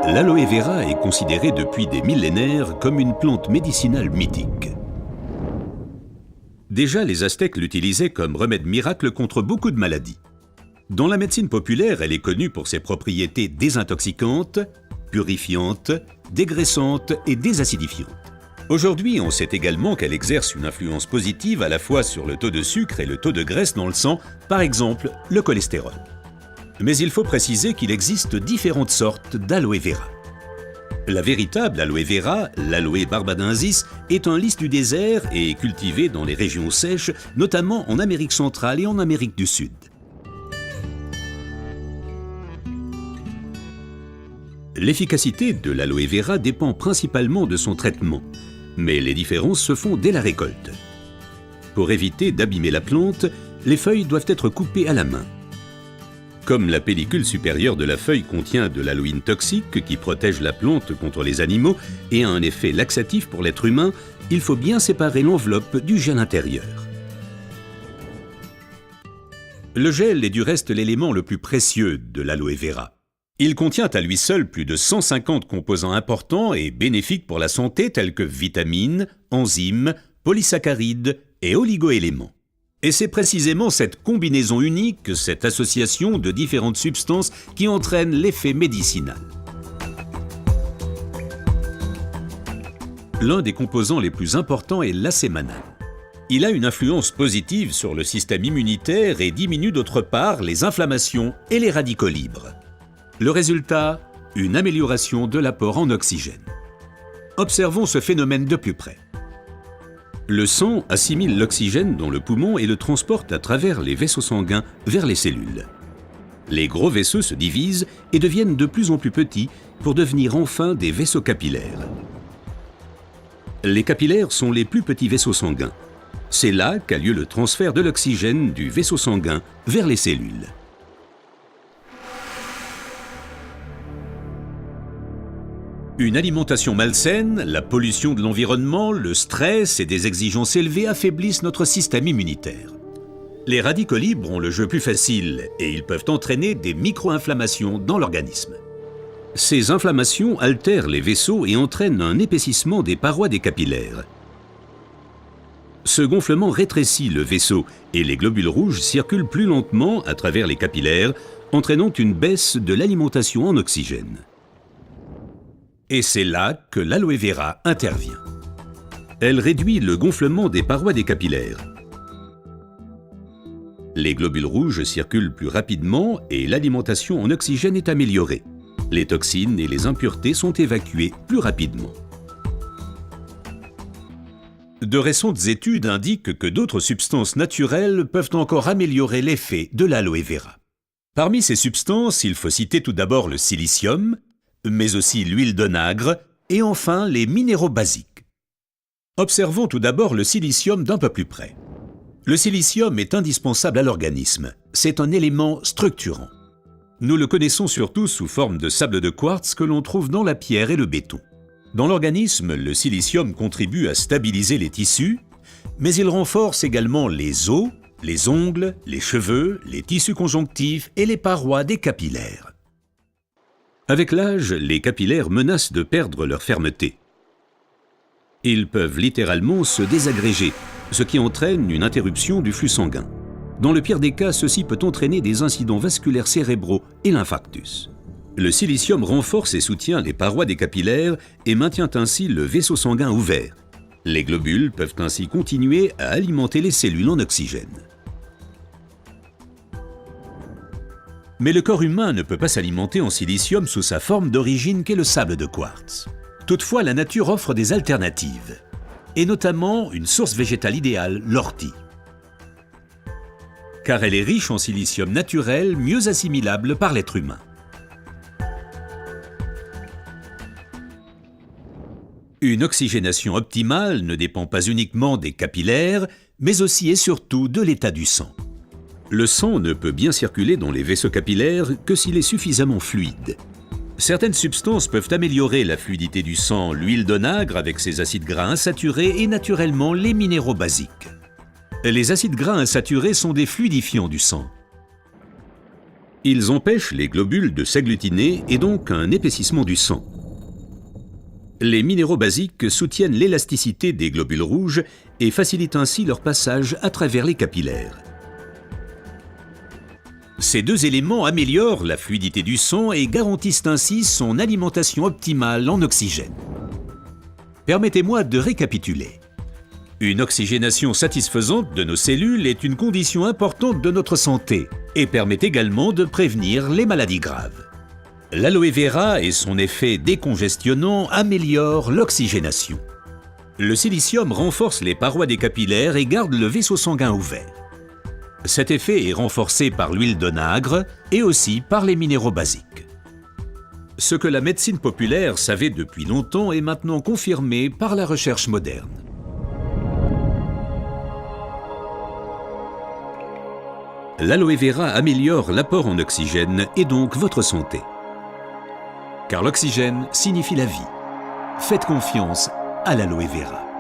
L'aloe vera est considérée depuis des millénaires comme une plante médicinale mythique. Déjà, les Aztèques l'utilisaient comme remède miracle contre beaucoup de maladies. Dans la médecine populaire, elle est connue pour ses propriétés désintoxicantes, purifiantes, dégraissantes et désacidifiantes. Aujourd'hui, on sait également qu'elle exerce une influence positive à la fois sur le taux de sucre et le taux de graisse dans le sang, par exemple le cholestérol. Mais il faut préciser qu'il existe différentes sortes d'aloe vera. La véritable aloe vera, l'aloe barbadensis, est un lys du désert et est cultivée dans les régions sèches, notamment en Amérique centrale et en Amérique du Sud. L'efficacité de l'aloe vera dépend principalement de son traitement, mais les différences se font dès la récolte. Pour éviter d'abîmer la plante, les feuilles doivent être coupées à la main. Comme la pellicule supérieure de la feuille contient de l'aloïne toxique qui protège la plante contre les animaux et a un effet laxatif pour l'être humain, il faut bien séparer l'enveloppe du gel intérieur. Le gel est du reste l'élément le plus précieux de l'aloe vera. Il contient à lui seul plus de 150 composants importants et bénéfiques pour la santé tels que vitamines, enzymes, polysaccharides et oligoéléments. Et c'est précisément cette combinaison unique, cette association de différentes substances qui entraîne l'effet médicinal. L'un des composants les plus importants est l'acémanal. Il a une influence positive sur le système immunitaire et diminue d'autre part les inflammations et les radicaux libres. Le résultat, une amélioration de l'apport en oxygène. Observons ce phénomène de plus près. Le sang assimile l'oxygène dans le poumon et le transporte à travers les vaisseaux sanguins vers les cellules. Les gros vaisseaux se divisent et deviennent de plus en plus petits pour devenir enfin des vaisseaux capillaires. Les capillaires sont les plus petits vaisseaux sanguins. C'est là qu'a lieu le transfert de l'oxygène du vaisseau sanguin vers les cellules. Une alimentation malsaine, la pollution de l'environnement, le stress et des exigences élevées affaiblissent notre système immunitaire. Les radicaux libres ont le jeu plus facile et ils peuvent entraîner des micro-inflammations dans l'organisme. Ces inflammations altèrent les vaisseaux et entraînent un épaississement des parois des capillaires. Ce gonflement rétrécit le vaisseau et les globules rouges circulent plus lentement à travers les capillaires, entraînant une baisse de l'alimentation en oxygène. Et c'est là que l'aloe vera intervient. Elle réduit le gonflement des parois des capillaires. Les globules rouges circulent plus rapidement et l'alimentation en oxygène est améliorée. Les toxines et les impuretés sont évacuées plus rapidement. De récentes études indiquent que d'autres substances naturelles peuvent encore améliorer l'effet de l'aloe vera. Parmi ces substances, il faut citer tout d'abord le silicium, mais aussi l'huile d'onagre et enfin les minéraux basiques. Observons tout d'abord le silicium d'un peu plus près. Le silicium est indispensable à l'organisme. C'est un élément structurant. Nous le connaissons surtout sous forme de sable de quartz que l'on trouve dans la pierre et le béton. Dans l'organisme, le silicium contribue à stabiliser les tissus, mais il renforce également les os, les ongles, les cheveux, les tissus conjonctifs et les parois des capillaires. Avec l'âge, les capillaires menacent de perdre leur fermeté. Ils peuvent littéralement se désagréger, ce qui entraîne une interruption du flux sanguin. Dans le pire des cas, ceci peut entraîner des incidents vasculaires cérébraux et l'infarctus. Le silicium renforce et soutient les parois des capillaires et maintient ainsi le vaisseau sanguin ouvert. Les globules peuvent ainsi continuer à alimenter les cellules en oxygène. Mais le corps humain ne peut pas s'alimenter en silicium sous sa forme d'origine qu'est le sable de quartz. Toutefois, la nature offre des alternatives, et notamment une source végétale idéale, l'ortie. Car elle est riche en silicium naturel, mieux assimilable par l'être humain. Une oxygénation optimale ne dépend pas uniquement des capillaires, mais aussi et surtout de l'état du sang. Le sang ne peut bien circuler dans les vaisseaux capillaires que s'il est suffisamment fluide. Certaines substances peuvent améliorer la fluidité du sang, l'huile d'onagre avec ses acides gras insaturés et naturellement les minéraux basiques. Les acides gras insaturés sont des fluidifiants du sang. Ils empêchent les globules de s'agglutiner et donc un épaississement du sang. Les minéraux basiques soutiennent l'élasticité des globules rouges et facilitent ainsi leur passage à travers les capillaires. Ces deux éléments améliorent la fluidité du sang et garantissent ainsi son alimentation optimale en oxygène. Permettez-moi de récapituler. Une oxygénation satisfaisante de nos cellules est une condition importante de notre santé et permet également de prévenir les maladies graves. L'aloe vera et son effet décongestionnant améliorent l'oxygénation. Le silicium renforce les parois des capillaires et garde le vaisseau sanguin ouvert. Cet effet est renforcé par l'huile d'onagre et aussi par les minéraux basiques. Ce que la médecine populaire savait depuis longtemps est maintenant confirmé par la recherche moderne. L'aloe vera améliore l'apport en oxygène et donc votre santé. Car l'oxygène signifie la vie. Faites confiance à l'aloe vera.